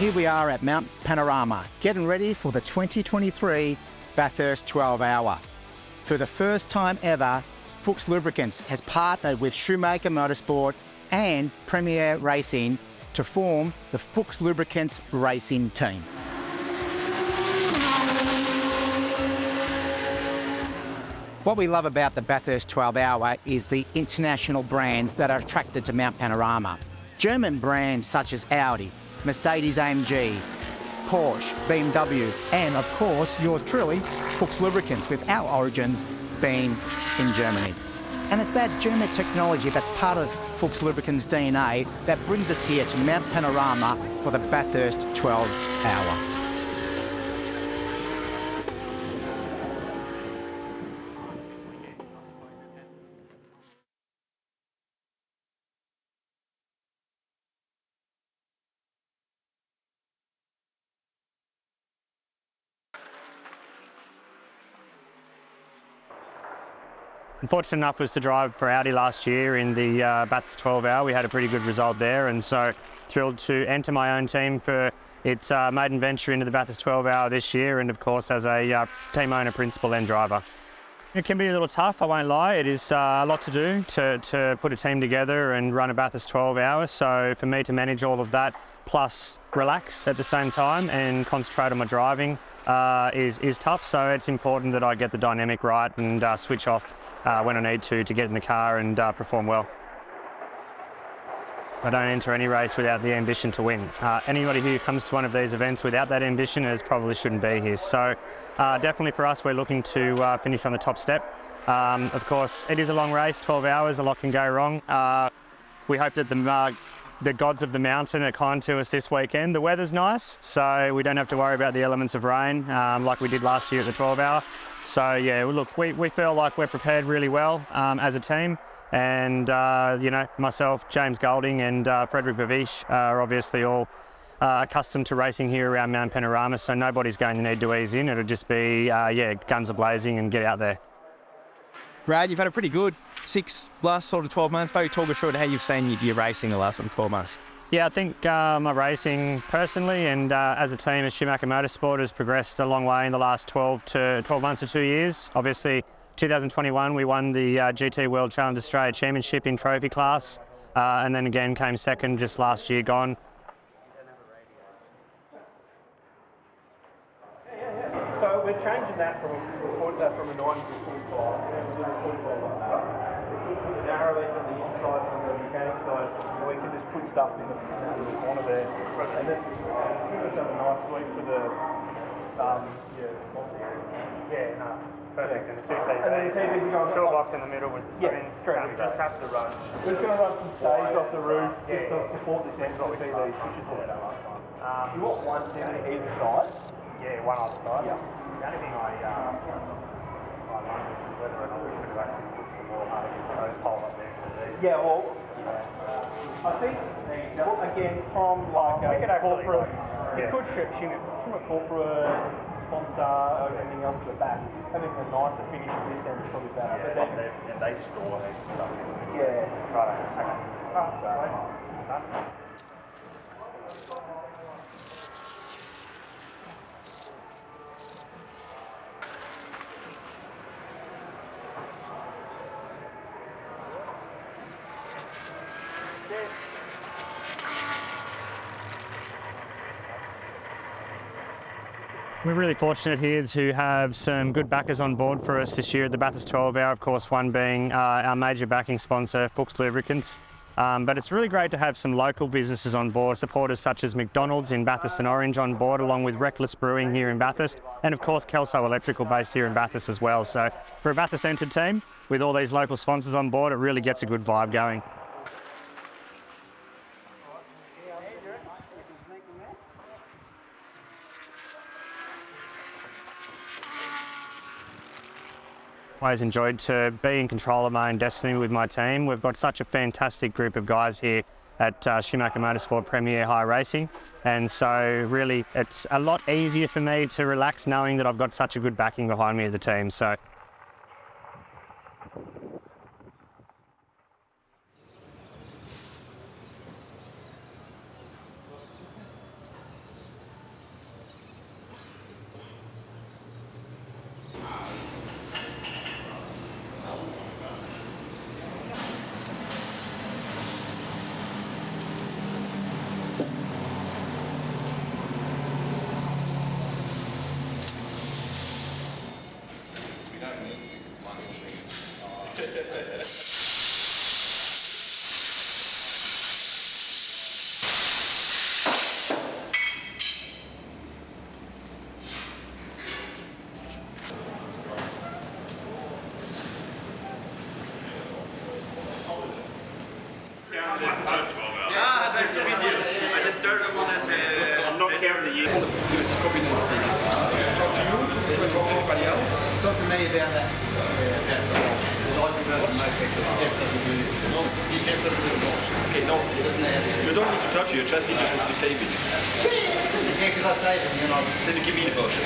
Here we are at Mount Panorama, getting ready for the 2023 Bathurst 12 Hour. For the first time ever, Fuchs Lubricants has partnered with Schumacher Motorsport and Premier Racing to form the Fuchs Lubricants Racing Team. What we love about the Bathurst 12 Hour is the international brands that are attracted to Mount Panorama. German brands such as Audi, Mercedes-AMG, Porsche, BMW, and of course, yours truly, Fuchs Lubricants, with our origins being in Germany. And it's that German technology that's part of Fuchs Lubricants' DNA that brings us here to Mount Panorama for the Bathurst 12 Hour. Fortunate enough was to drive for Audi last year in the Bathurst 12 Hour. We had a pretty good result there, and so thrilled to enter my own team for its maiden venture into the Bathurst 12 Hour this year, and of course as a team owner, principal and driver. It can be a little tough, I won't lie. It is a lot to do to put a team together and run a Bathurst 12 Hour, so for me to manage all of that plus relax at the same time and concentrate on my driving is tough, so it's important that I get the dynamic right and switch off when I need to get in the car and perform well. I don't enter any race without the ambition to win. Anybody who comes to one of these events without that ambition probably shouldn't be here. So definitely for us, we're looking to finish on the top step. Of course, it is a long race, 12 hours, a lot can go wrong. We hope that the gods of the mountain are kind to us this weekend. The weather's nice, so we don't have to worry about the elements of rain like we did last year at the 12 Hour. So yeah, look, we feel like we're prepared really well as a team, and you know, myself, James Golding and Frederick Bavish are obviously all accustomed to racing here around Mount Panorama, so nobody's going to need to ease in. It'll just be, yeah, guns a-blazing and get out there. Brad, you've had a pretty good last sort of 12 months. Maybe talk us through how you've seen your racing the last 12 months. Yeah, I think my racing personally and as a team as Schumacher Motorsport has progressed a long way in the last 12 months to 2 years. Obviously, 2021 we won the GT World Challenge Australia Championship in trophy class, and then again came second just last year gone. So we're changing that from a 9 to a 45. We're doing a 45 like that. Because of the narrow edge on the inside and the mechanic side, we can just put stuff in that little corner there. And it's going to have a nice sweep for the perfect. And the two TVs. And then the TVs are going toolbox in the middle with the screens. Yeah, we just have to run. We're just going to run some stays off the roof just to support this end for the TVs, which is what we done last time. You want one TV either side? Yeah, one either side. Yeah. The only thing I wonder is whether or not we could have actually pushed the wall hard against those poles up there. Yeah, well, I think, again, from like a corporate, you could shim it from a corporate sponsor or anything else to the back. Having a nicer finish at this end is probably better. But then, and they store heaps of stuff. Yeah. Right, okay. We're really fortunate here to have some good backers on board for us this year at the Bathurst 12 Hour, of course one being our major backing sponsor, Fuchs Lubricants. But it's really great to have some local businesses on board, supporters such as McDonald's in Bathurst and Orange on board, along with Reckless Brewing here in Bathurst, and of course Kelso Electrical based here in Bathurst as well. So for a Bathurst-centred team, with all these local sponsors on board, it really gets a good vibe going. Always enjoyed to be in control of my own destiny with my team. We've got such a fantastic group of guys here at Schumacher Motorsport Premier High Racing, and so really it's a lot easier for me to relax knowing that I've got such a good backing behind me of the team. So I'm not counting the year. Talk to me about that. Okay, no, you don't need to touch it, you just need to save it. Yeah, because I saved it, you know. Then you give me the potion.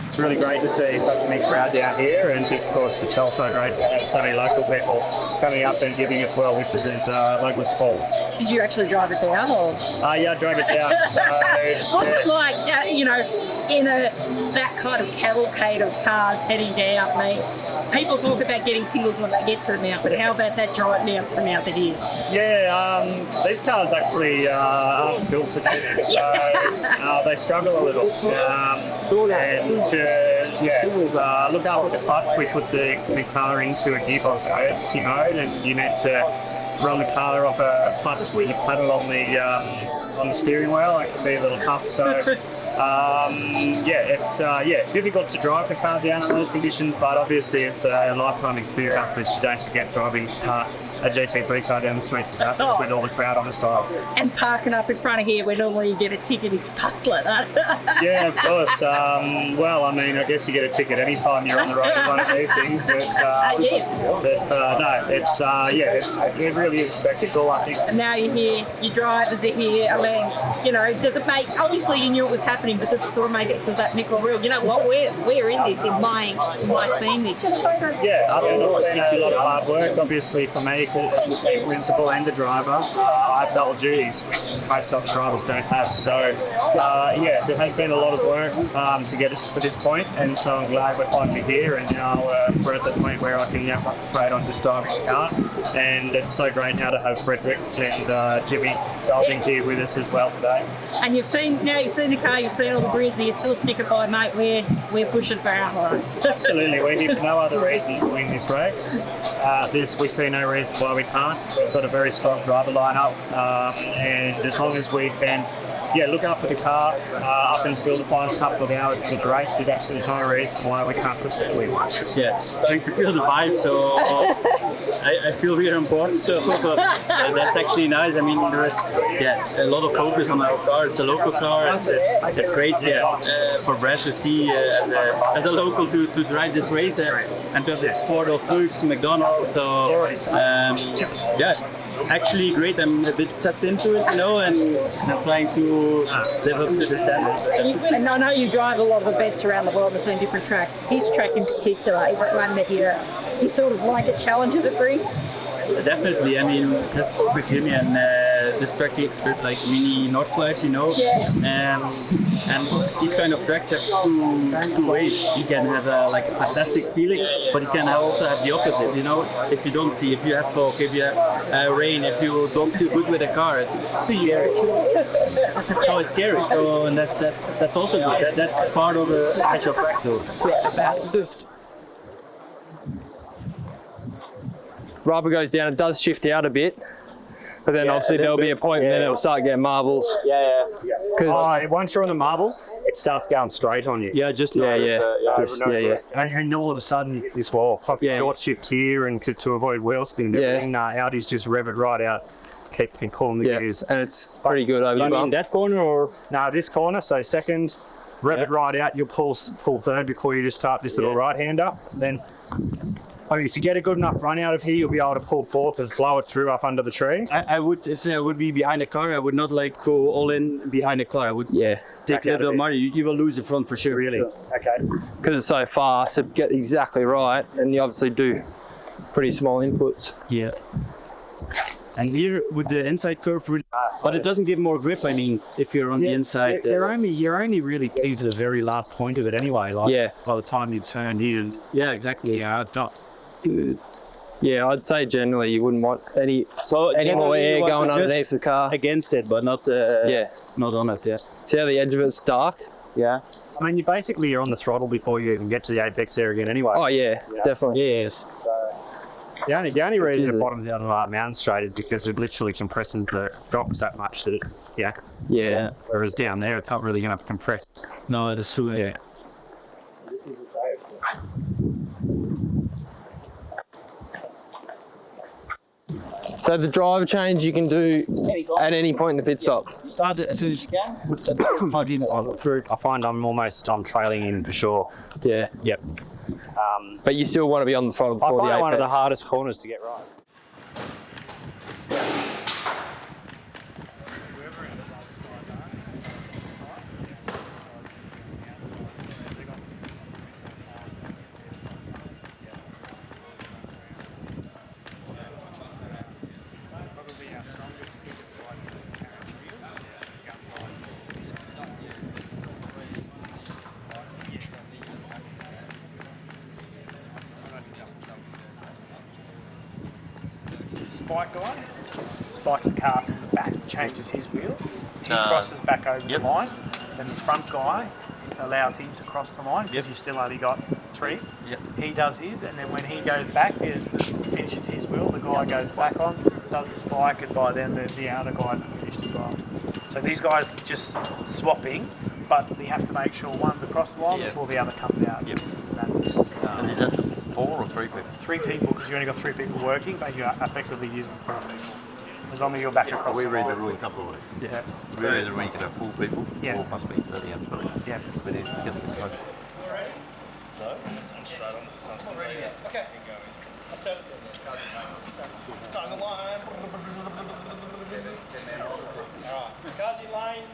It's really great to see such a big crowd down here, and of course it's also great to have so many local people coming up and giving us well represent local sport. Did you actually drive it down, or? Yeah, I drove it down. What's it like, you know, in that kind of cavalcade of cars heading down? People talk about getting tingles when they get to the mount, but how about that drive down to the mount that is? Yeah, these cars actually aren't built to do this, so they struggle a little. And look after the clutch, we put the car into a gearbox emergency mode, and you meant to run the car off a clutch where you paddle on the steering wheel. It can be a little tough, so it's difficult to drive the car down in those conditions, but obviously it's a lifetime experience that you don't forget driving a GT3 car down the street to Bathurst with all the crowd on the sides. And parking up in front of here where normally you get a ticket if you park like that. Yeah, of course. Well, I mean, I guess you get a ticket anytime you're on the road with one of these things, but it really is a spectacle, I think. And now you're here, your drivers are here. I mean, you know, does it make, obviously you knew it was happening, but does it sort of make it feel that nickel real? You know what, we're in this, in my team. Yeah, I mean, it's been a lot of hard work, obviously, for me, the principal and the driver. I've double duties, which most other drivers don't have. So, there has been a lot of work to get us to this point, and so I'm glad we're finally here, and now we're at the point where I can concentrate on this stylish car. And it's so great now to have Frederick and Jimmy Golding here with us as well today. And you've seen the car, you've seen all the grids, you're still sticking by, mate. We're pushing for our line. Absolutely, we're here for no other reason to win this race. We see no reason why we can't. We've got a very strong driver lineup, and as long as we can look after the car up until the final couple of hours of the race, there's absolutely no reason why we can't proceed with it. Yeah, starting to feel the vibe, so I feel really important, so that's actually nice. I mean, there is a lot of focus on our car. It's a local car. It's great for Brad to see as a local to drive this race and to have the support of Fuchs, McDonald's. So actually great. I'm a bit set into it, you know, and I'm trying to live up to the standards. And I know you drive a lot of the best around the world and seen different tracks. This track in particular, is it one that you sort of like a challenge that it brings? Definitely. I mean, with Jimmy and this track expert like mini Northlife, you know, and these kind of tracks have two ways. You can have a fantastic feeling, but you can also have the opposite. You know, if you don't see, if you have fog, if you have rain, if you don't feel good with the car, it's scary. So it's scary. So and that's also good. That's part of the actual track though. Rubber goes down, it does shift out a bit, but then obviously there'll be a point and then it'll start getting marbles. Because once you're on the marbles, it starts going straight on you. And all of a sudden this wall, short shift here, and to avoid wheel spin, Audi's just rev it right out, keep calling the gears. And it's pretty good over the bump. That corner or? No, this corner, so second, rev it right out, you'll pull third before you just start this little right-hander. Then if you get a good enough run out of here, you'll be able to pull fourth and flow it through up under the tree. I would, if I would be behind the car, I would not go all in behind the car. I would take a little money. You will lose the front for sure. Really? Okay. Because it's so fast, to get exactly right, and you obviously do pretty small inputs. Yeah. And here with the inside curve, but it doesn't give more grip. I mean, if you're on the inside, you're only really getting to the very last point of it anyway. Like by the time you turn in, exactly. Yeah, Yeah, I'd say generally you wouldn't want any more air going underneath the car. Against it, but not not on it. Yeah. See how the edge of it's dark? Yeah. I mean, you're on the throttle before you even get to the apex there again anyway. Oh yeah, definitely. Yes. The only reason it bottoms out on a mountain straight is because it literally compresses the shocks that much that Yeah. Whereas down there, it's not really going to compress. No, it is true. Yeah. So the driver change you can do at any point in the pit stop. I find I'm trailing in for sure. Yeah. Yep. But you still want to be on the throttle before the I apex. find one of the hardest corners to get right. Spike guy spikes the car from the back, changes his wheel. He crosses back over the line. Then the front guy allows him to cross the line because you've still only got 3. He does his, and then when he goes back, finishes his wheel, the guy goes back on, does the spike, and by then the outer guys are finished as well. So these guys are just swapping, but you have to make sure one's across the line before the other comes out. That's it. And is that 4 or 3 people? 3 people, because you only got 3 people working, but you're effectively using 4 people. As long as you're back across We the read line. the rule a couple of weeks. Yeah. We read the rule you can have 4 people, 4 must be 30 or 3. Yeah. But it's getting a bit close. Okay. I'll start on the line. Alright. Cars in lane.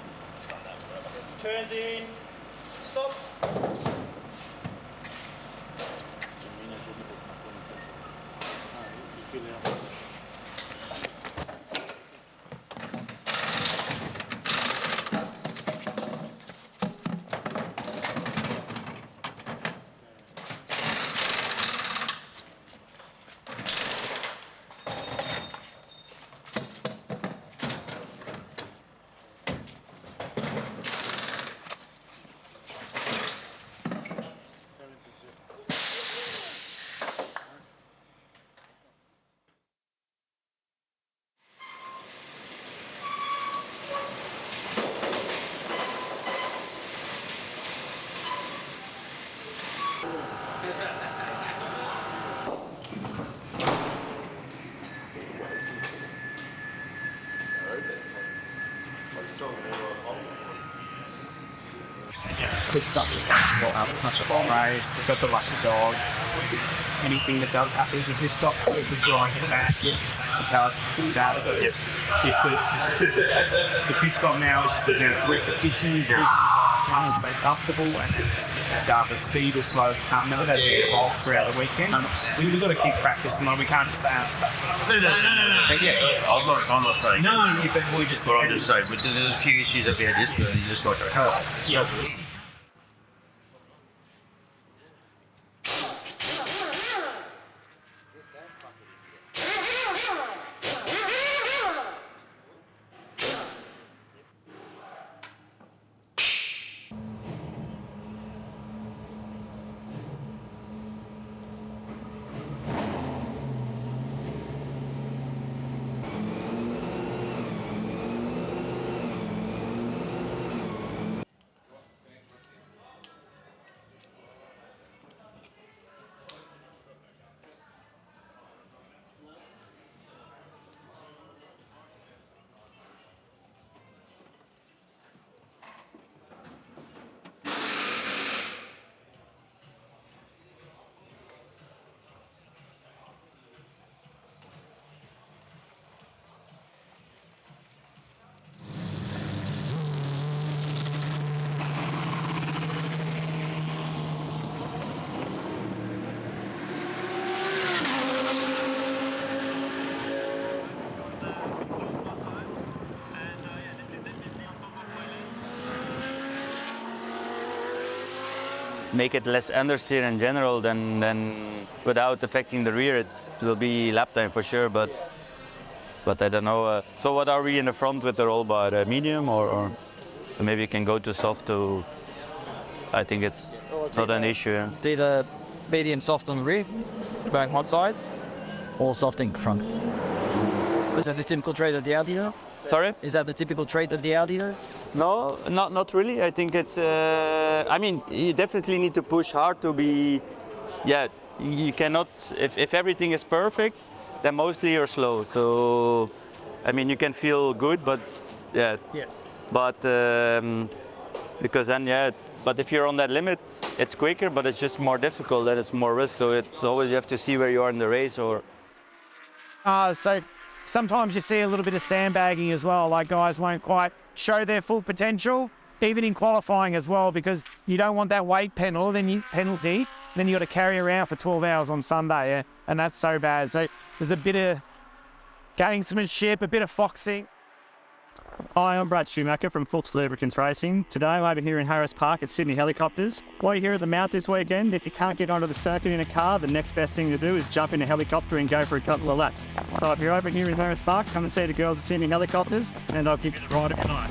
Turns in. Stop. It's such a long race. They've got the lucky dog. Anything that does happen, you just stop so if we're drawing it back. The cars do that. So if the pit stop now is just a bit of repetition, cars stay comfortable, and then start the speed or slow. Remember that big evolve throughout the weekend. We've got to keep practicing on. We can't just say stuff. No. I'm not saying. No, but we just. But I'm just saying, there's a few issues that we had yesterday. You just like, Yeah. make it less understeer in general, then without affecting the rear, it will be lap time for sure. But I don't know. So what are we in the front with the roll bar? Medium or maybe you can go to soft to. I think it's not an issue. Yeah. It's either medium soft on the rear, going hot side, or soft in front. Is that the typical trait of the Audi though? Sorry? Is that the typical trait of the Audi though? No, not really. I think it's. I mean, you definitely need to push hard to be. Yeah, you cannot. If everything is perfect, then mostly you're slow. So, I mean, you can feel good, but yeah. Yeah. But because then but if you're on that limit, it's quicker, but it's just more difficult and it's more risk. So it's always you have to see where you are in the race or. So sometimes you see a little bit of sandbagging as well, like guys won't quite show their full potential, even in qualifying as well, because you don't want that weight penalty, then you got to carry around for 12 hours on Sunday, yeah? And that's so bad. So there's a bit of gamesmanship, a bit of foxing. Hi, I'm Brad Schumacher from Fuchs Lubricants Racing. Today I'm over here in Harris Park at Sydney Helicopters. While you're here at the Mount this weekend, if you can't get onto the circuit in a car, the next best thing to do is jump in a helicopter and go for a couple of laps. So if you're over here in Harris Park, come and see the girls at Sydney Helicopters and they'll give you the ride of your life.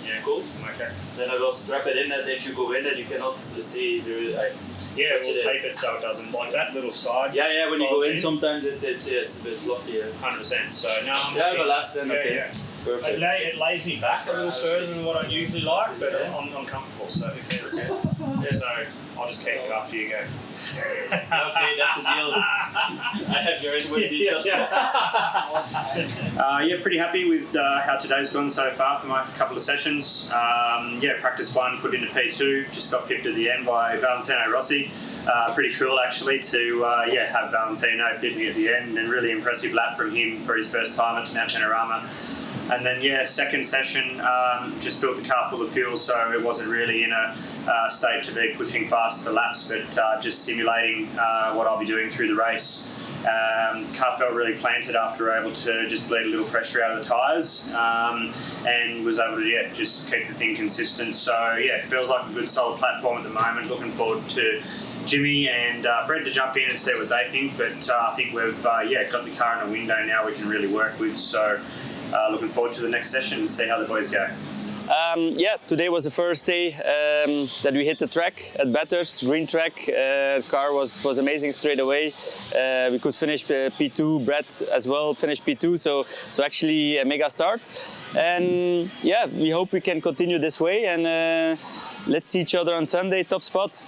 Yeah, cool. Okay. Then I will strap it in that if you go in that you cannot see the. Yeah, we'll tape it so it doesn't like that little side. Yeah. When you go in, sometimes it's a bit fluffy. 100%. So no, but last then okay. Perfect. It lays me back a little further than what I'd usually like, but I'm comfortable. So who cares? So I'll just keep it after you go. Okay, that's a deal. I have your input details. Pretty happy with how today's gone so far for my couple of sessions. Practice one, put into P2, just got pipped at the end by Valentino Rossi. Pretty cool actually to have Valentino pip me at the end, and really impressive lap from him for his first time at Mount Panorama. And then second session, just filled the car full of fuel, so it wasn't really in a state to be pushing fast for laps, but just simulating what I'll be doing through the race. Car felt really planted after able to just bleed a little pressure out of the tyres, and was able to just keep the thing consistent. So it feels like a good solid platform at the moment. Looking forward to Jimmy and Fred to jump in and see what they think, but I think we've got the car in a window now we can really work with. So looking forward to the next session and see how the boys go. Yeah, today was the first day that we hit the track at Bathurst, green track. The car was amazing straight away. We could finish P2, Brett as well finished P2, so actually a mega start. And yeah, we hope we can continue this way, and let's see each other on Sunday, top spot.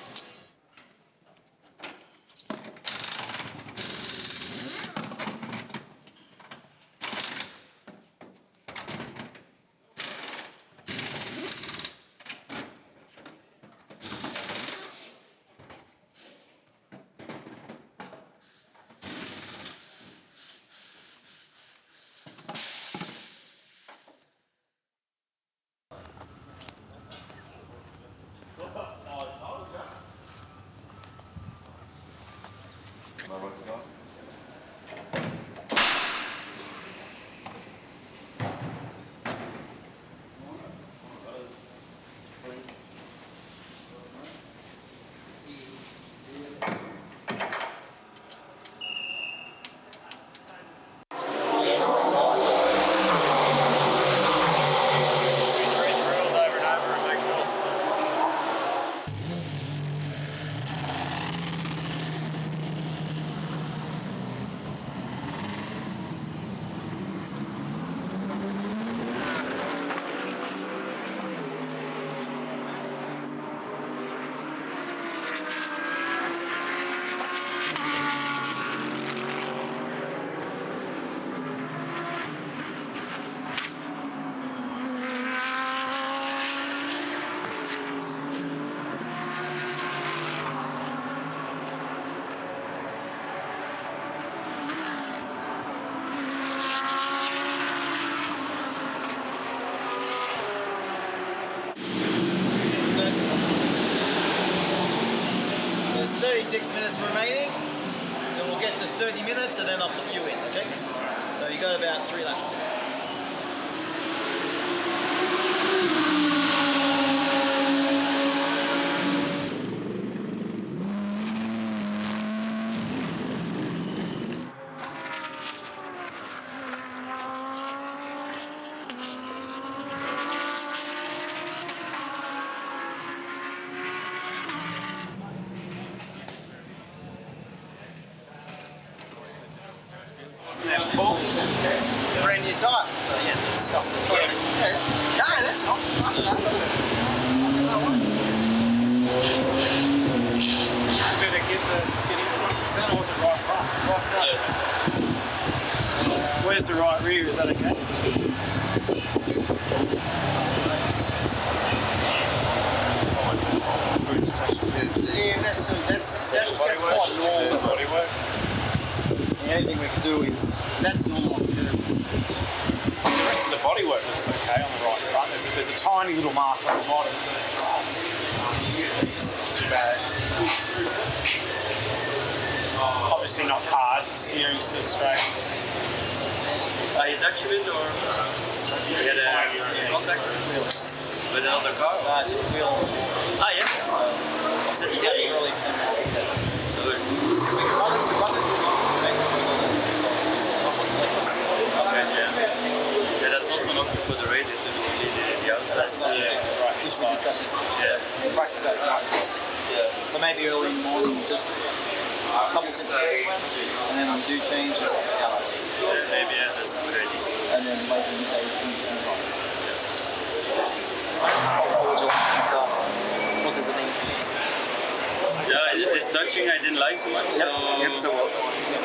There's 36 minutes remaining, so we'll get to 30 minutes and then I'll put you in, okay? So you got about 3 laps. Brand new tyre. Oh, yeah, that's disgusting. Yeah. No, that's not. Better get in front of the centre, was it right front? Right front. Yeah. Where's the right rear? Is that okay? Yeah, that's quite normal. Bodywork. The only thing we can do is that's normal. The rest of the bodywork looks okay on the right front. There's a tiny little mark on the bottom. It's not too bad. Obviously not hard. The steering's still straight. Are you touch it or you had a contact with another car? Just wheel. Ah, yeah. I've set the gap early for them. Good. If we can run it. Okay, yeah, that's also an option for the radio to do the outside. Yeah, right. Which we discussed yesterday. Yeah. We'll practice that tonight as well. Yeah. So maybe early in the morning, just a couple sets of first one, and then do change just like the outside. Yeah, maybe, yeah, that's a good idea. And then later in the day, in the box. What would you like from the car? What does it need? Yeah, this touching I didn't like so much, so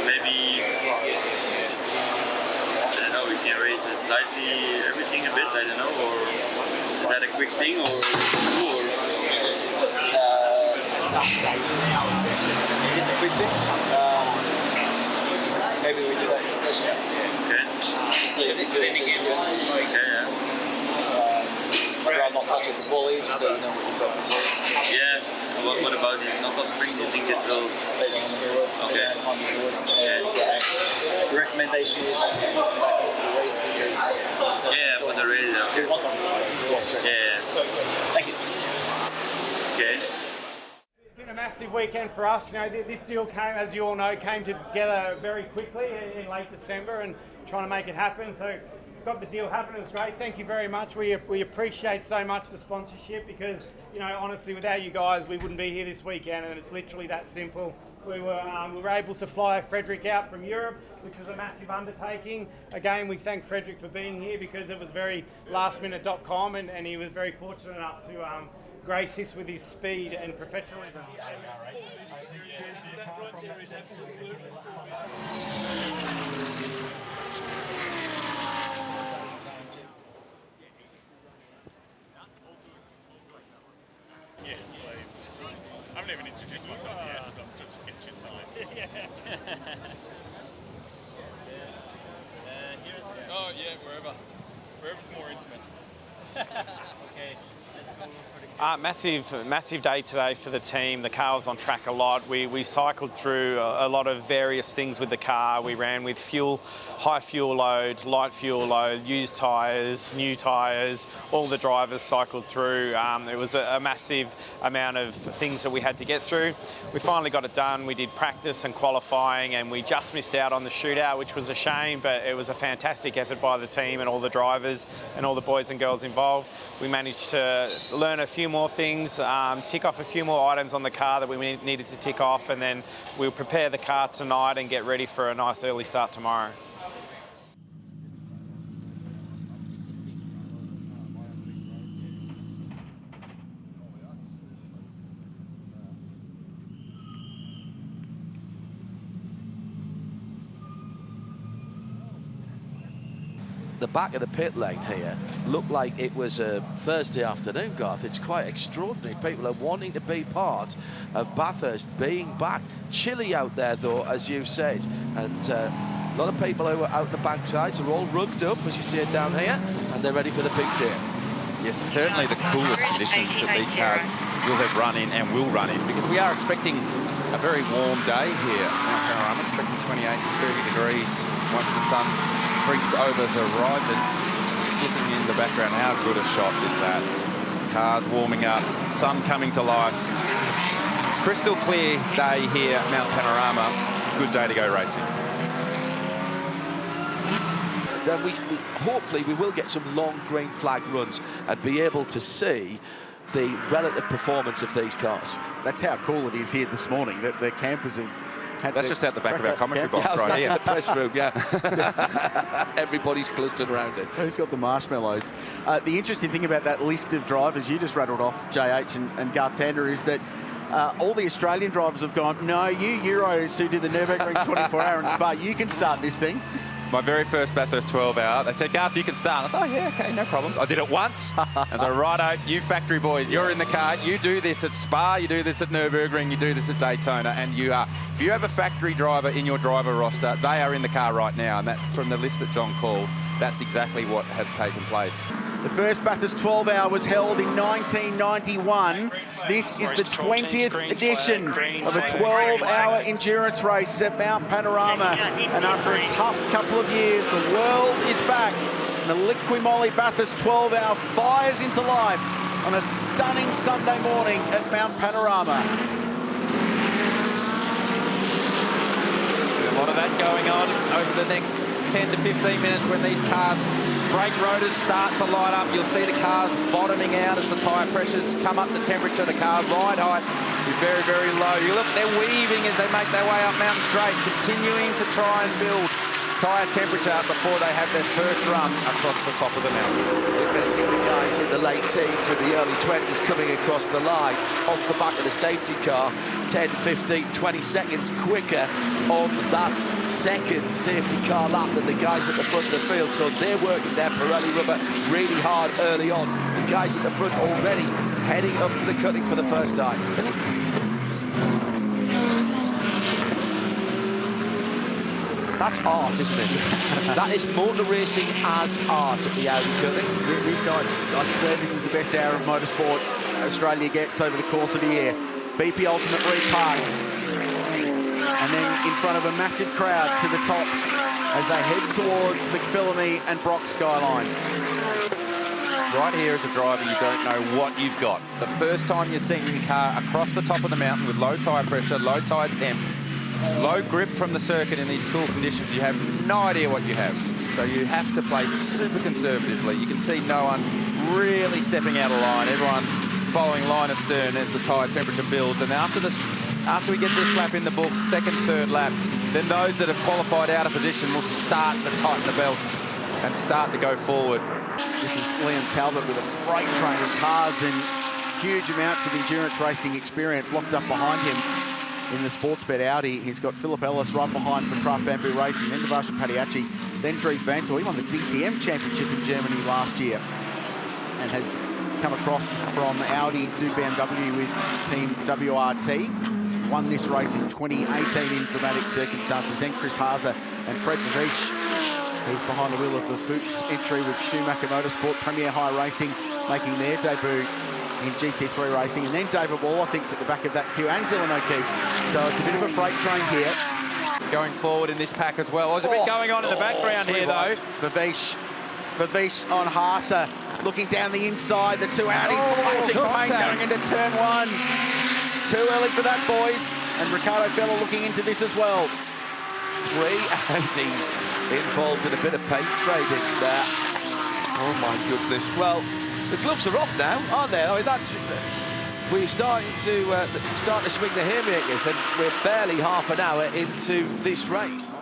maybe we can raise it slightly, everything a bit, I don't know, or is that a quick thing, or it is a quick thing. Maybe we do that in the session. Okay. So if you Okay, yeah. I'd rather not touch it slowly, just so you know what you've got for you. Yeah. What about these knockoff springs? Do you think it will? They don't want to do it. Okay. They don't have time to do it. So Yeah. the recommendation is back into the race because Yeah, for the race. we Okay. want them to race. Yeah. Thank you. Okay. Been a massive weekend for us. You know, this deal came, as you all know, came together very quickly in late December, and trying to make it happen. So got the deal happening. It's great. Thank you very much. We appreciate so much the sponsorship because, you know, honestly, without you guys, we wouldn't be here this weekend, and it's literally that simple. We were able to fly Frederick out from Europe, which was a massive undertaking. Again, we thank Frederick for being here because it was very lastminute.com, and he was very fortunate enough to grace us with his speed and professionalism. Yes, please. I haven't even introduced myself yet. I'm still just getting shit signed. Oh yeah, wherever's more intimate. Okay. Massive day today for the team. The car was on track a lot. We cycled through a lot of various things with the car. We ran with fuel, high fuel load, light fuel load, used tyres, new tyres. All the drivers cycled through. It was a massive amount of things that we had to get through. We finally got it done. We did practice and qualifying, and we just missed out on the shootout, which was a shame, but it was a fantastic effort by the team and all the drivers and all the boys and girls involved. We managed to learn a few more things, tick off a few more items on the car that we needed to tick off, and then we'll prepare the car tonight and get ready for a nice early start tomorrow. The back of the pit lane here looked like it was a Thursday afternoon, Garth. It's quite extraordinary. People are wanting to be part of Bathurst being back. Chilly out there, though, as you've said. And a lot of people who are out the backsides are all rugged up, as you see it down here, and they're ready for the big day. Yes, certainly the coolest conditions that these cars will have run in and will run in, because we are expecting a very warm day here. I'm expecting 28 to 30 degrees once the sun creeps over the horizon. Just looking in the background, how good a shot is that? Cars warming up, sun coming to life. Crystal clear day here at Mount Panorama. Good day to go racing. Then hopefully we will get some long green flag runs and be able to see the relative performance of these cars. That's how cool it is here this morning, that the campers have That's just at the back of our commentary box, right right here. That's the press room, yeah. Everybody's clustered around it. Who's got the marshmallows? The interesting thing about that list of drivers you just rattled off, JH and Garth Tander, is that all the Australian drivers have gone, no, you Euros who did the Nürburgring 24-hour in Spa, you can start this thing. My very first Bathurst 12-hour, they said, Garth, you can start. I thought, oh, yeah, okay, no problems. I did it once. And so, righto, you factory boys, you're in the car. You do this at Spa, you do this at Nürburgring, you do this at Daytona, and you are. If you have a factory driver in your driver roster, they are in the car right now. And that's from the list that John called. That's exactly what has taken place. The first Bathurst 12-hour was held in 1991. This is the 20th edition of a 12-hour endurance race at Mount Panorama. And after a tough couple of years, the world is back. And the Liqui-Moly Bathurst 12-hour fires into life on a stunning Sunday morning at Mount Panorama. A lot of that going on over the next 10 to 15 minutes when these cars' brake rotors start to light up. You'll see the cars bottoming out as the tyre pressures come up to temperature. The car ride height is very, very low. You look, they're weaving as they make their way up Mountain Straight, continuing to try and build tyre temperature before they have their first run across the top of the mountain. We're missing the guys in the late teens and the early 20s coming across the line off the back of the safety car, 10, 15, 20 seconds quicker on that second safety car lap than the guys at the front of the field. So they're working their Pirelli rubber really hard early on. The guys at the front already heading up to the cutting for the first time. That's art, isn't it? That is motor racing as art at the Audi cutting. I swear this is the best hour of motorsport Australia gets over the course of the year. BP Ultimate Park. And then in front of a massive crowd to the top as they head towards McPhillamy and Brock Skyline. Right here as a driver, you don't know what you've got. The first time you're seeing your car across the top of the mountain with low tyre pressure, low tyre temp, low grip from the circuit in these cool conditions, you have no idea what you have. So you have to play super conservatively. You can see no one really stepping out of line. Everyone following line astern as the tyre temperature builds. And after we get this lap in the books, second, third lap, then those that have qualified out of position will start to tighten the belts and start to go forward. This is Liam Talbot with a freight train of cars and huge amounts of endurance racing experience locked up behind him in the Sportsbet Audi. He's got Philip Ellis right behind for Craft Bamboo Racing, then Devarshan Padiachi, then Dries Vanthoor. He won the DTM Championship in Germany last year and has come across from Audi to BMW with Team WRT. Won this race in 2018 in dramatic circumstances. Then Chris Haase and Fred Vervisch, who's behind the wheel of the Fuchs entry with Schumacher Motorsport, Premier High Racing, making their debut in GT3 racing. And then David Wall, I think, is at the back of that queue, and Dylan O'Keefe. So it's a bit of a freight train here. Going forward in this pack as well. There's a bit going on in the background here, though. Vervisch on Haase, looking down the inside. The two Audis touching paint going into turn one. Too early for that, boys. And Ricardo Feller looking into this as well. 3 Audis involved in a bit of paint trading there. Oh my goodness. Well, the gloves are off now, aren't they? I mean, that's... We're starting to swing the haymakers, and we're barely half an hour into this race.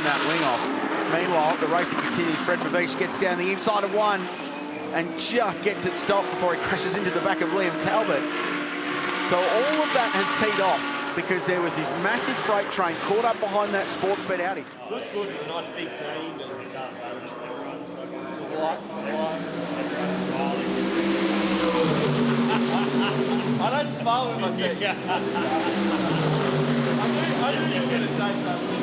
That wing off. Meanwhile, the racing continues. Fred Vervisch gets down the inside of one and just gets it stopped before he crashes into the back of Liam Talbot. So all of that has teed off because there was this massive freight train caught up behind that Sportsbet Audi. Looks good. It's a nice big team. I don't smile with my team. I knew you were going to say something.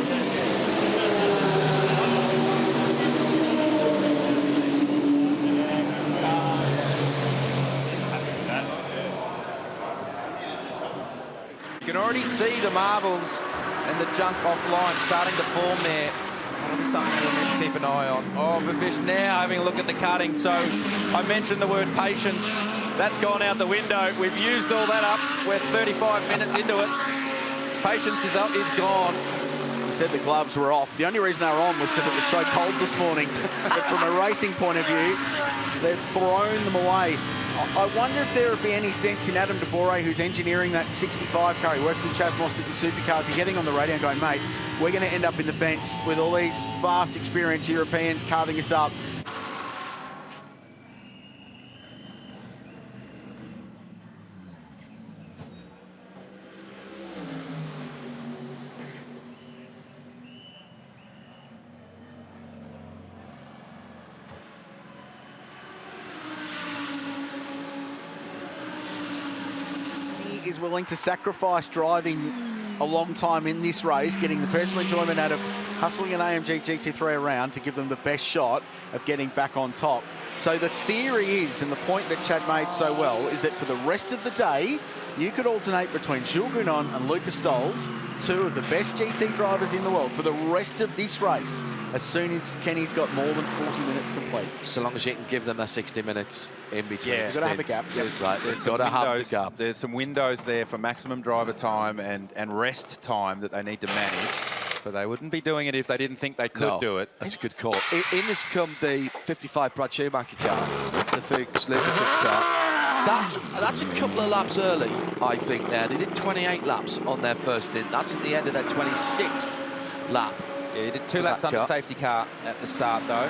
You can already see the marbles and the junk offline starting to form there. That'll be something we'll need to keep an eye on. Oh, Vervisch now having a look at the cutting. So I mentioned the word patience. That's gone out the window. We've used all that up. We're 35 minutes into it. Patience is up, is gone. He said the gloves were off. The only reason they were on was because it was so cold this morning. But from a racing point of view, they've thrown them away. I wonder if there would be any sense in Adam de Bore, who's engineering that 65 car. He works with Chaz Mostert in Supercars. He's getting on the radio and going, mate, we're going to end up in the fence with all these fast, experienced Europeans carving us up. Is willing to sacrifice driving a long time in this race, getting the personal enjoyment out of hustling an AMG GT3 around to give them the best shot of getting back on top. So the theory is, and the point that Chad made so well, is that for the rest of the day, you could alternate between Jules Gounon and Lucas Stoles, two of the best GT drivers in the world, for the rest of this race, as soon as Kenny's got more than 40 minutes complete. So long as you can give them a 60 minutes in between. Yeah, you've got to have a gap. There's, right, there's got to have a gap. There's some windows there for maximum driver time and rest time that they need to manage. But they wouldn't be doing it if they didn't think they could do it. That's a good call. In has come the 55 Brad Schumacher car, the Fuchs Lubricants car. That's a couple of laps early, I think, there. They did 28 laps on their first stint. That's at the end of their 26th lap. Yeah, he did 2 laps under safety car at the start, though.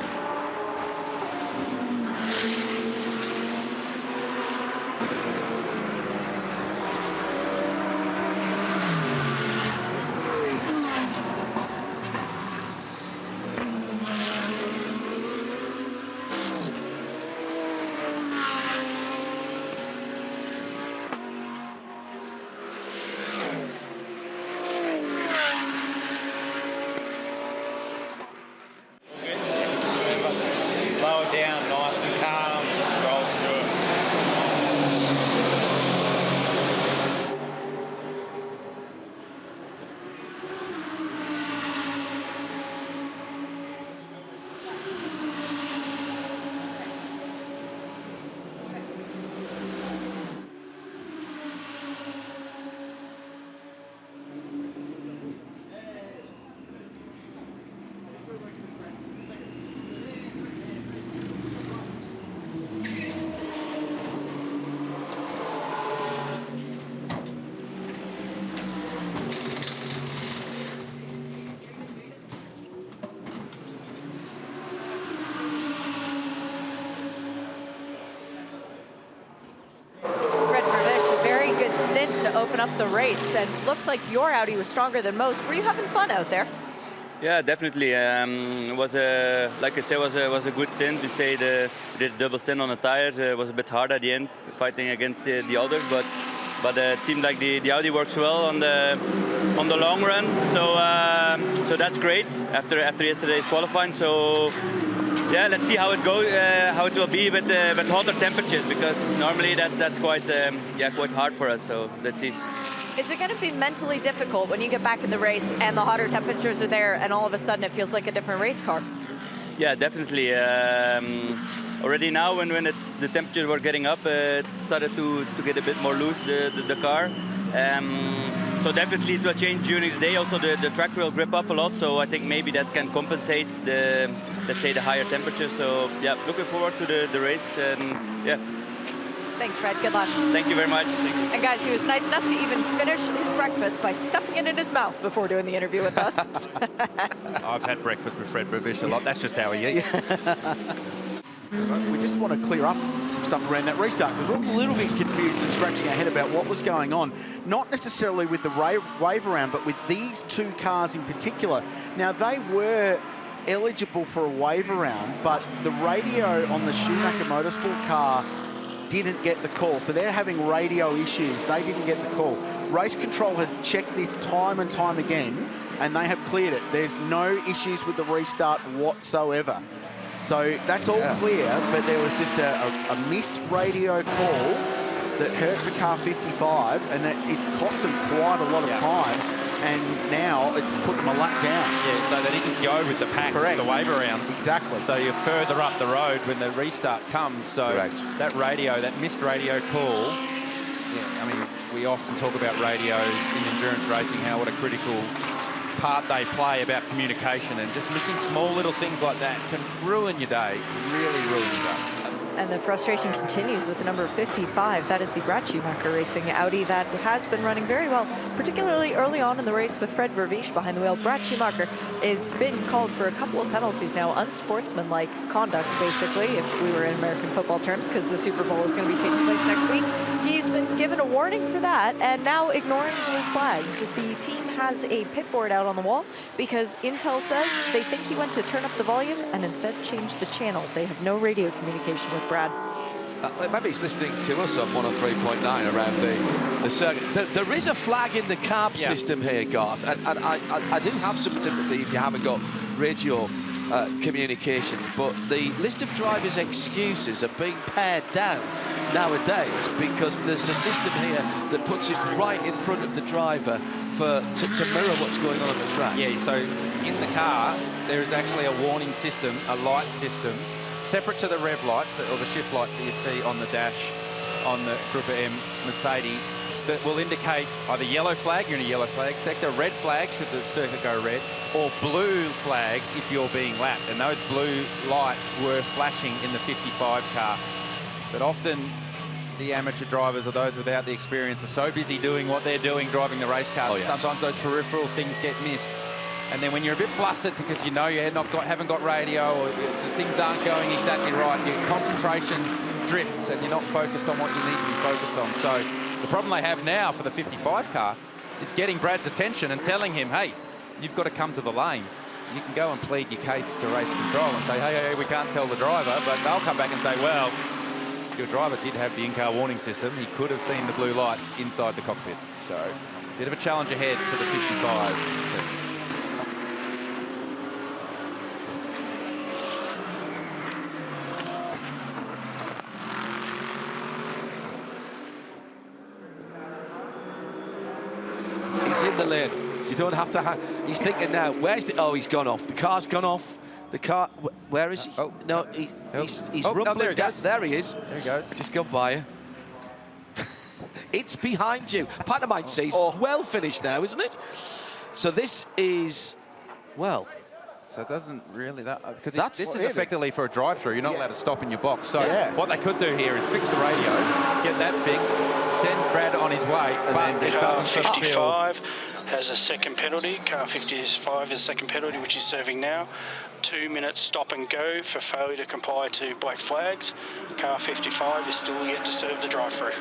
the race and looked like your Audi was stronger than most. Were you having fun out there? Yeah, definitely. Was a, like I said, was a good stint. We say we did a double stint on the tires. It was a bit hard at the end, fighting against the others, but it seemed like the Audi works well on the long run. So that's great after yesterday's qualifying. So yeah, let's see how it goes, how it will be with hotter temperatures, because normally that's quite hard for us. So let's see. Is it going to be mentally difficult when you get back in the race and the hotter temperatures are there and all of a sudden it feels like a different race car? Yeah, definitely. Already now when the temperatures were getting up, it started to get a bit more loose, the car. So definitely it will change during the day. Also the track will grip up a lot, so I think maybe that can compensate let's say the higher temperatures. So yeah, looking forward to the race, and yeah. Thanks, Fred. Good luck. Thank you very much. And guys, he was nice enough to even finish his breakfast by stuffing it in his mouth before doing the interview with us. I've had breakfast with Fred Vervish a lot. That's just how he eats. We just want to clear up some stuff around that restart, because we're a little bit confused and scratching our head about what was going on. Not necessarily with the wave around, but with these two cars in particular. Now, they were eligible for a wave around, but the radio on the Schumacher Motorsport car didn't get the call. So they're having radio issues. They didn't get the call. Race control has checked this time and time again, and they have cleared it. There's no issues with the restart whatsoever. So that's all clear, but there was just a missed radio call that hurt for car 55, and that it's cost them quite a lot of time, and now it's put them a lap down. Yeah, so they didn't go with the pack, the wave arounds. Exactly. So you're further up the road when the restart comes. So that radio, that missed radio call, yeah, I mean, we often talk about radios in endurance racing, what a critical part they play about communication, and just missing small little things like that can ruin your day, really ruin your day. And the frustration continues with the number 55. That is the Brad Schumacher Racing Audi that has been running very well, particularly early on in the race with Fred Vervish behind the wheel. Brad Schumacher has been called for a couple of penalties now, unsportsmanlike conduct, basically, if we were in American football terms, because the Super Bowl is going to be taking place next week. He's been given a warning for that, and now ignoring blue flags. The team has a pit board out on the wall because Intel says they think he went to turn up the volume and instead changed the channel. They have no radio communication with Brad. Maybe he's listening to us on 103.9 around the circuit. There is a flag in the carb system here, Garth, and I do have some sympathy if you haven't got radio communications, but the list of drivers' excuses are being pared down nowadays because there's a system here that puts it right in front of the driver to mirror what's going on the track. Yeah, so in the car, there is actually a warning system, a light system, separate to the rev lights, or the shift lights that you see on the dash on the Gruppe M Mercedes, that will indicate either yellow flag, you're in a yellow flag sector, red flag should the circuit go red, or blue flags if you're being lapped. And those blue lights were flashing in the 55 car. But often the amateur drivers or those without the experience are so busy doing what they're doing, driving the race car, sometimes those peripheral things get missed. And then when you're a bit flustered because you know you haven't got radio, or things aren't going exactly right, your concentration drifts and you're not focused on what you need to be focused on. So the problem they have now for the 55 car is getting Brad's attention and telling him, hey, you've got to come to the lane. You can go and plead your case to race control and say, hey, we can't tell the driver, but they'll come back and say, well, your driver did have the in-car warning system. He could have seen the blue lights inside the cockpit. So a bit of a challenge ahead for the 55 team. In the lane. You don't have to he's thinking now, where's the... Oh, he's gone off. The car's gone off. The car... Where is he? Oh, no, he's rumbling down. There he is. There he goes. Just gone by you. It's behind you. Pantomime says, well finished now, isn't it? So this is... Well... So it doesn't really... Because this is effectively for a drive-through. You're not allowed to stop in your box. So what they could do here is fix the radio, get that fixed, send Brad on his way, but it doesn't 55. has a second penalty. Car 55 is a second penalty, which he's serving now. 2 minutes stop and go for failure to comply to black flags. Car 55 is still yet to serve the drive-through.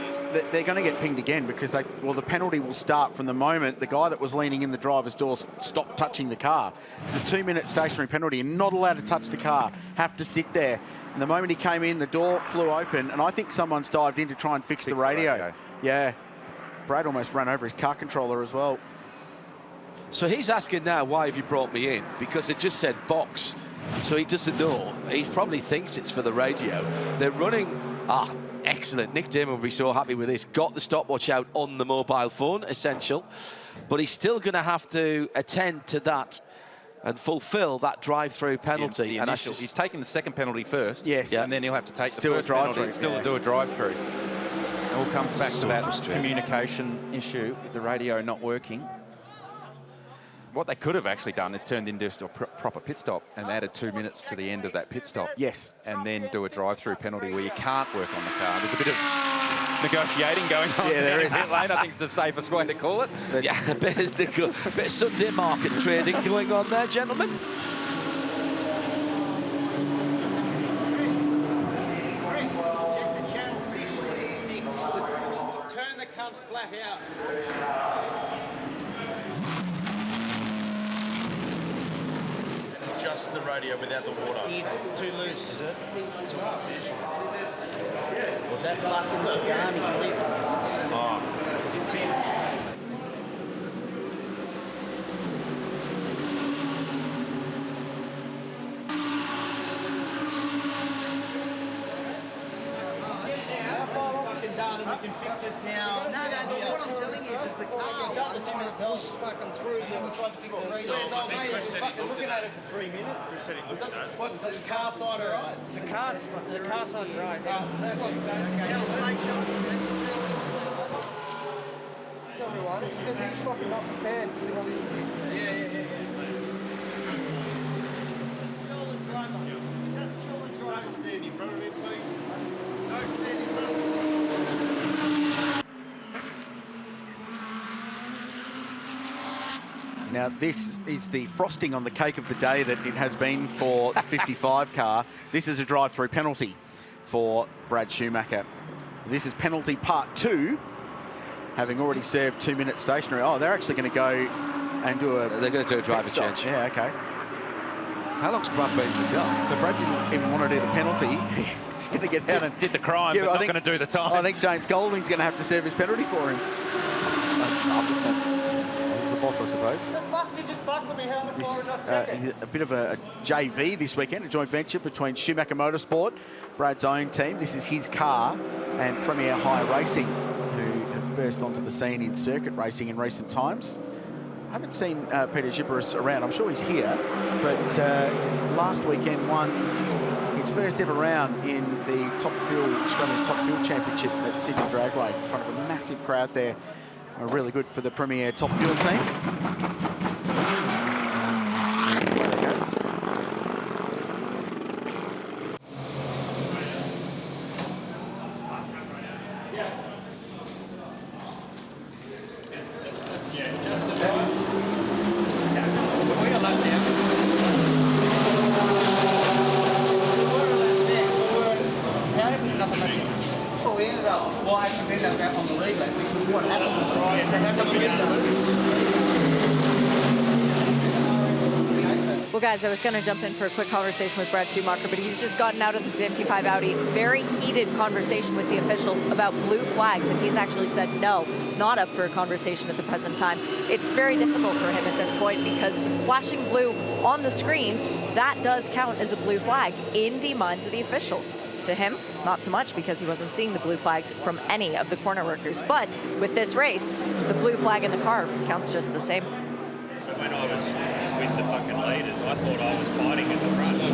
They're going to get pinged again because the penalty will start from the moment the guy that was leaning in the driver's door stopped touching the car. It's a 2-minute stationary penalty and not allowed to touch the car, have to sit there. And the moment he came in, the door flew open, and I think someone's dived in to try and fix the radio. Yeah. Brad almost ran over his car controller as well. So he's asking now, why have you brought me in? Because it just said box. So he doesn't know. He probably thinks it's for the radio. They're running... excellent. Nick Damon will be so happy with this. Got the stopwatch out on the mobile phone, essential. But he's still going to have to attend to that and fulfill that drive-through penalty. And he's taking the second penalty first. Yes. And then he'll have to take still the first penalty and still do a drive-through. It all comes back to that communication issue, the radio not working. What they could have actually done is turned into a proper pit stop and added 2 minutes to the end of that pit stop. Yes. And then do a drive-through penalty where you can't work on the car. There's a bit of negotiating going on. Yeah, there is. Pit lane, I think it's the safest way to call it. Yeah, a bit of Sunday market trading going on there, gentlemen. Turn the cunt flat out. Just the radio without the water. Too loose. Is it? Was that fucking Tagani clip? Done and we can fix it now. No, but what I'm telling you is the car one trying to push fucking through and then we tried to fix the radio. Where's old mate? We're fucking looking at it for 3 minutes. Who said he looked at it? What's the car side all right? The car side's right. Okay, just make sure it's Tell me what, it's because he's fucking not prepared with all this shit. Yeah. Just kill the driver. Just kill the driver. Don't stand in front of me, please. Don't stand in front of me. Now, this is the frosting on the cake of the day that it has been for the 55 car. This is a drive-through penalty for Brad Schumacher. This is penalty part 2, having already served 2 minutes stationary. Oh, they're actually going to go and do a... They're going to do a driver change. Yeah, okay. How long's Brad been in the car? So Brad didn't even want to do the penalty. He's going to get out and... Did the crime, but not going to do the time. I think James Golding's going to have to serve his penalty for him. That's tough, isn't it? He's the boss, I suppose. This, a bit of a JV this weekend, a joint venture between Schumacher Motorsport, Brad's own team. This is his car, and Premier High Racing, who have burst onto the scene in circuit racing in recent times. I haven't seen Peter Gibberis around. I'm sure he's here, but last weekend won his first ever round in the Australian Top Fuel Championship at Sydney Dragway in front of a massive crowd there. Really good for the Premier Top Fuel team. Well, guys, I was going to jump in for a quick conversation with Brad Schumacher, but he's just gotten out of the 55 Audi. Very heated conversation with the officials about blue flags, and he's actually said no, not up for a conversation at the present time. It's very difficult for him at this point because the flashing blue on the screen, that does count as a blue flag in the minds of the officials. To him, not so much because he wasn't seeing the blue flags from any of the corner workers. But with this race, the blue flag in the car counts just the same. So when I was with the fucking leaders, I thought I was fighting at the front. I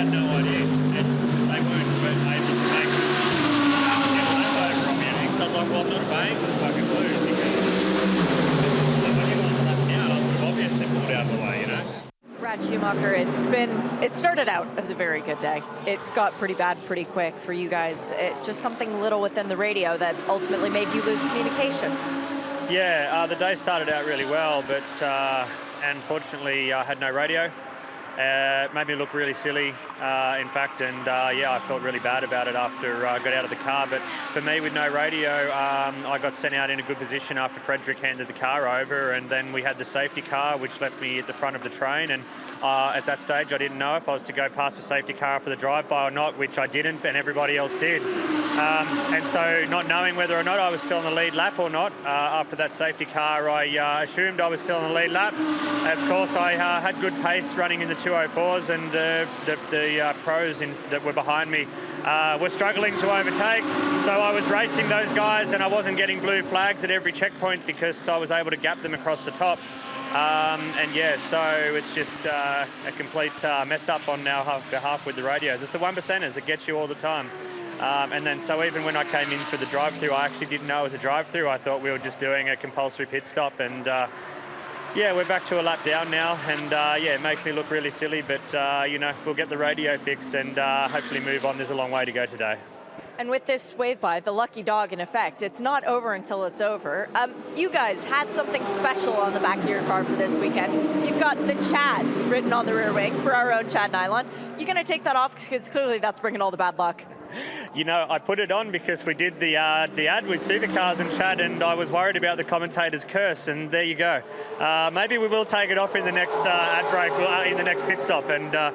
had no idea. And they weren't able to make that over on me or anything. So I was like, well, I'm not obeying the fucking blues because if I didn't want to lap me out, I would have obviously pulled out of the way, you know? Brad Schumacher, it started out as a very good day. It got pretty bad pretty quick for you guys. Just something little within the radio that ultimately made you lose communication. Yeah, the day started out really well, but unfortunately I had no radio. It made me look really silly, in fact, and yeah, I felt really bad about it after I got out of the car. But for me, with no radio, I got sent out in a good position after Frederick handed the car over, and then we had the safety car, which left me at the front of the train. And at that stage, I didn't know if I was to go past the safety car for the drive-by or not, which I didn't, and everybody else did. And so, not knowing whether or not I was still on the lead lap or not, after that safety car, I assumed I was still on the lead lap. Of course, I had good pace running in the 204s, and the pros that were behind me were struggling to overtake. So I was racing those guys, and I wasn't getting blue flags at every checkpoint because I was able to gap them across the top. And yeah, so it's just a complete mess up on our behalf with the radios. It's the 1%ers that get you all the time. And then so even when I came in for the drive-through, I actually didn't know it was a drive-through. I thought we were just doing a compulsory pit stop, and yeah, we're back to a lap down now, and yeah, it makes me look really silly, but you know, we'll get the radio fixed and hopefully move on. There's a long way to go today. And with this wave-by, the lucky dog in effect, it's not over until it's over. You guys had something special on the back of your car for this weekend. You've got the Chad written on the rear wing for our own Chad Nylon. You gonna take that off because clearly that's bringing all the bad luck? You know, I put it on because we did the ad with Supercars and Chad, and I was worried about the commentator's curse, and there you go. Maybe we will take it off in the next ad break, in the next pit stop, and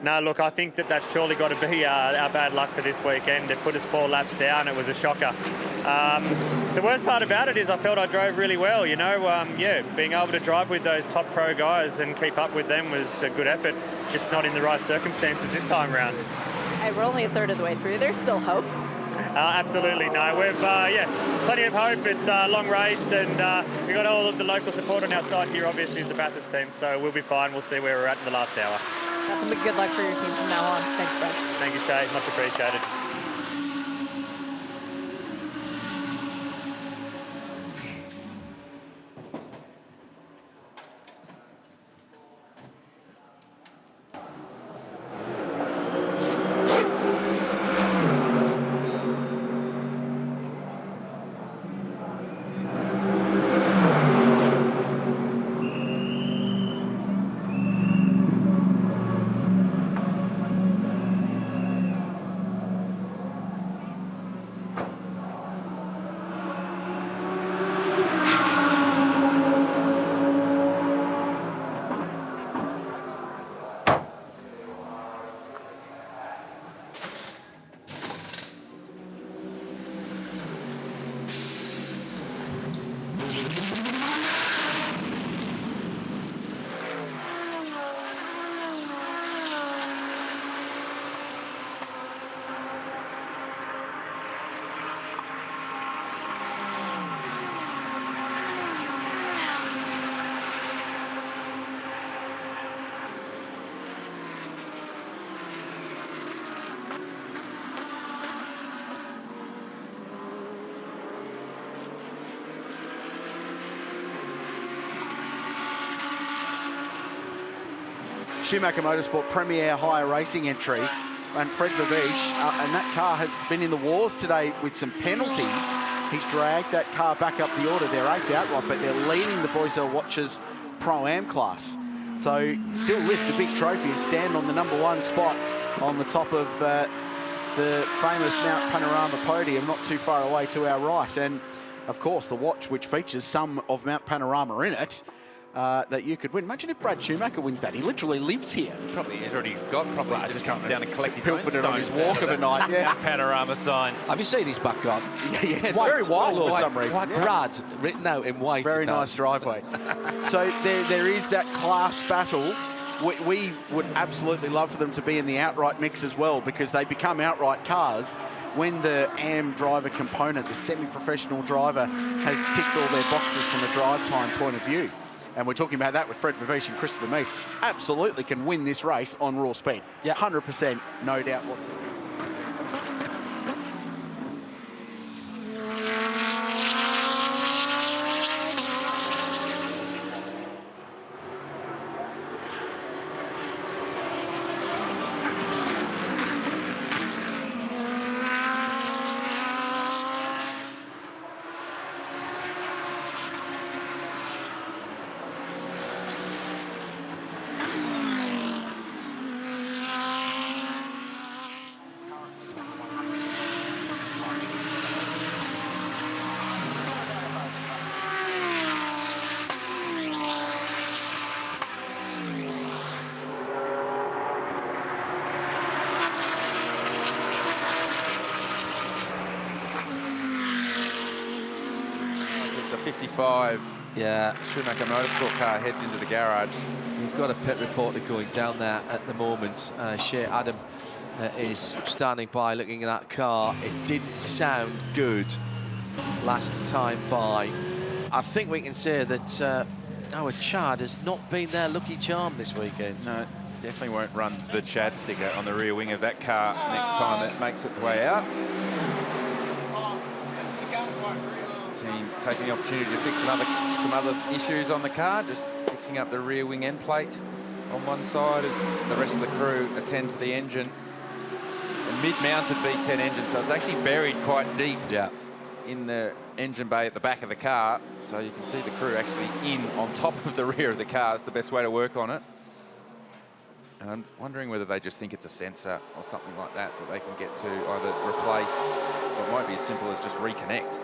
no, look, I think that's surely got to be our bad luck for this weekend. It put us 4 laps down. It was a shocker. The worst part about it is I felt I drove really well, you know. Yeah, being able to drive with those top pro guys and keep up with them was a good effort, just not in the right circumstances this time around. Hey, we're only a third of the way through. There's still hope. Absolutely, no. We've, yeah, plenty of hope. It's a long race, and we've got all of the local support on our side here, obviously, is the Bathurst team, so we'll be fine. We'll see where we're at in the last hour. Nothing but good luck for your team from now on. Thanks, Brad. Thank you, Shay. Much appreciated. Schumacher Motorsport Premier Hire Racing entry, and Fred Vervish, and that car has been in the wars today with some penalties. He's dragged that car back up the order. They're 8th outright, but they're leading the Boiselle Watchers Pro-Am class. So still lift the big trophy and stand on the #1 spot on the top of the famous Mount Panorama podium, not too far away to our right. And of course, the watch, which features some of Mount Panorama in it, that you could win. Imagine if Brad Schumacher wins that. He literally lives here. Probably has already got just come down and collect his own pilfered it on his stones walk of a night. Yeah. Panorama sign. Have you seen his back garden? Yeah, it's very wild for some reason. Like Brad, written out in white. Very nice driveway. So there is that class battle. We would absolutely love for them to be in the outright mix as well, because they become outright cars when the AM driver component, the semi-professional driver, has ticked all their boxes from a drive time point of view. And we're talking about that with Fred Vervish and Christopher Meese. Absolutely can win this race on raw speed. Yeah, 100%, no doubt whatsoever. 55. Yeah. Schumacher Motorsport car heads into the garage. We've got a pit reporter going down there at the moment. Shea Adam is standing by looking at that car. It didn't sound good last time by. I think we can say that our Chad has not been their lucky charm this weekend. No, definitely won't run the Chad sticker on the rear wing of that car next time it makes its way out. Team taking the opportunity to fix some other issues on the car, just fixing up the rear wing end plate on one side as the rest of the crew attend to the engine. A mid-mounted V10 engine, so it's actually buried quite deep in the engine bay at the back of the car, so you can see the crew actually in on top of the rear of the car. It's the best way to work on it. And I'm wondering whether they just think it's a sensor or something like that they can get to either replace, or it might be as simple as just reconnect.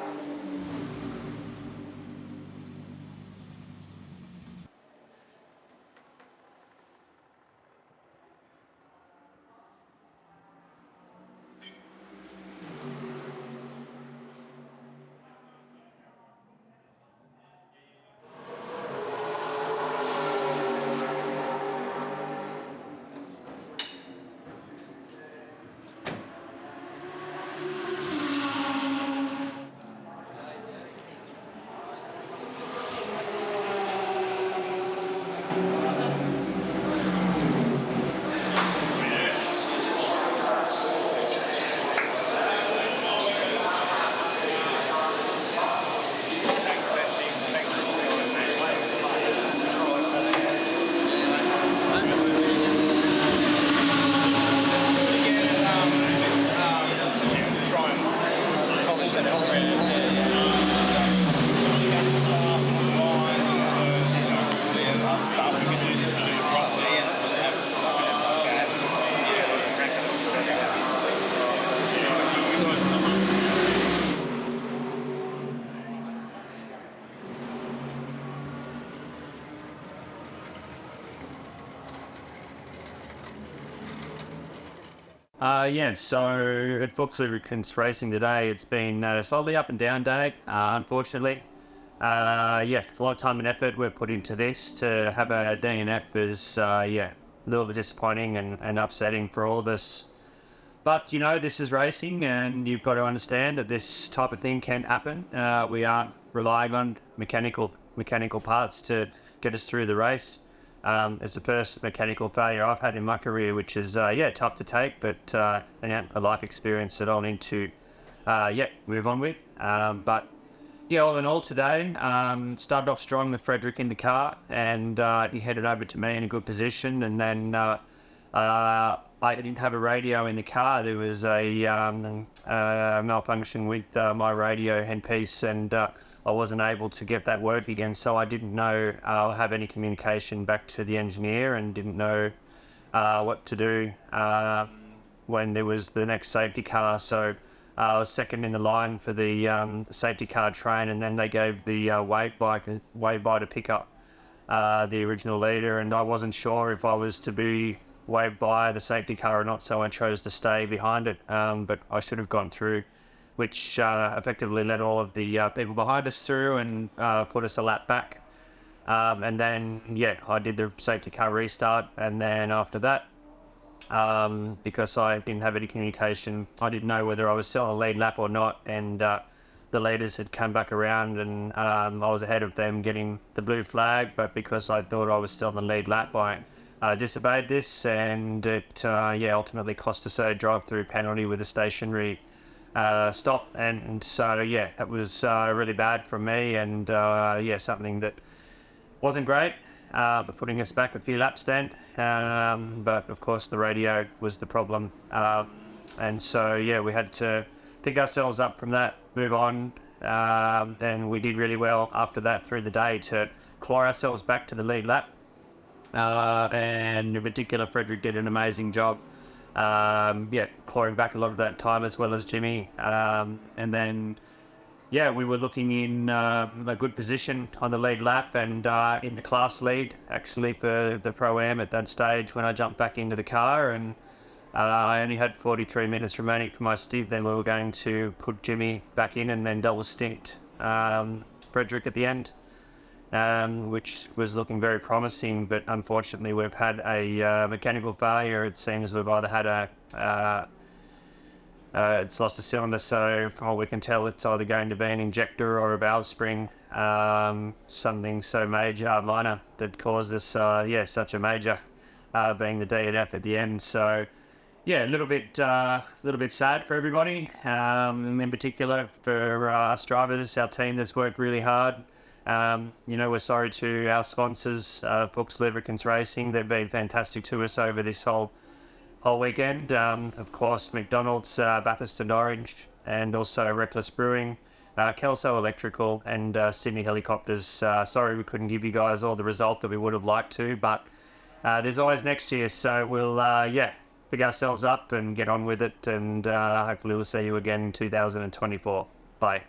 Yeah, so at Fox Lubricants Racing today, it's been a slightly up and down day, unfortunately. Yeah, a lot of time and effort we've put into this. To have a DNF is, yeah, a little bit disappointing and upsetting for all of us. But, you know, this is racing, and you've got to understand that this type of thing can happen. We aren't relying on mechanical parts to get us through the race. It's the first mechanical failure I've had in my career, which is, yeah, tough to take, but yeah, a life experience that I'll need to, yeah, move on with. But, yeah, all in all today, started off strong with Frederick in the car, and he headed over to me in a good position, and then I didn't have a radio in the car. There was a malfunction with my radio headpiece, and I wasn't able to get that work again, so I didn't know have any communication back to the engineer, and didn't know what to do when there was the next safety car. So I was second in the line for the safety car train, and then they gave the wave by to pick up the original leader, and I wasn't sure if I was to be waved by the safety car or not, so I chose to stay behind it, but I should have gone through, which effectively let all of the people behind us through and put us a lap back. And then, yeah, I did the safety car restart, and then after that, because I didn't have any communication, I didn't know whether I was still on a lead lap or not, and the leaders had come back around, and I was ahead of them getting the blue flag, but because I thought I was still on the lead lap, I disobeyed this, and it yeah, ultimately cost us a drive-through penalty with a stationary stop, and so yeah, that was really bad from me, and yeah, something that wasn't great, but putting us back a few laps then, but of course the radio was the problem, and so yeah, we had to pick ourselves up from that, move on, and we did really well after that through the day to claw ourselves back to the lead lap, and in particular Frederick did an amazing job, yeah, clawing back a lot of that time, as well as Jimmy, and then yeah, we were looking in a good position on the lead lap, and in the class lead actually for the Pro-Am at that stage when I jumped back into the car, and I only had 43 minutes remaining for my stint. Then we were going to put Jimmy back in and then double stint Frederick at the end, which was looking very promising, but unfortunately we've had a mechanical failure. It seems we've either had it's lost a cylinder, so from what we can tell it's either going to be an injector or a valve spring, something so minor that caused this such a major, being the DNF at the end. So yeah, a little bit sad for everybody, in particular for us drivers, our team that's worked really hard. We're sorry to our sponsors, Fuchs Lubricants Racing. They've been fantastic to us over this whole weekend. Of course, McDonald's, Bathurst and Orange, and also Reckless Brewing, Kelso Electrical, and Sydney Helicopters. Sorry we couldn't give you guys all the result that we would have liked to, but there's always next year, so we'll pick ourselves up and get on with it, and hopefully we'll see you again in 2024. Bye.